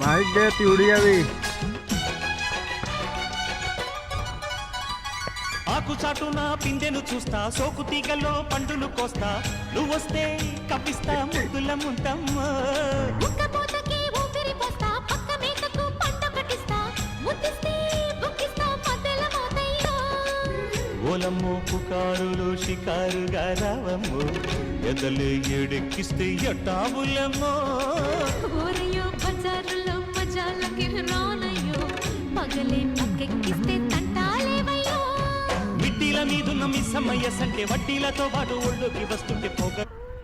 Mic day తీడి అవి ఆకు చాటున పిందెను చూస్తా, సోకు తీగల్లో పండును కోస్తా, నువ్వొస్తే కప్పిస్తా ముద్దుల ముంతమ్మ. ఓలమ్మో పుకారులు షికారుగా రావమ్మో, ఎదలే ఏడెక్కిస్తే ఎట్టావులమ్మో. ఓరయ్యో బజారులో మజాలకి రానయ్యో, పగలే పక్కెక్కిస్తే తంటాలేవయ్యో. మిట్టిల మీదున్న మిస్సమ్మయ్య సంటే వడ్డీలతో పాటు ఒళ్ళోకి వస్తుంటే పోక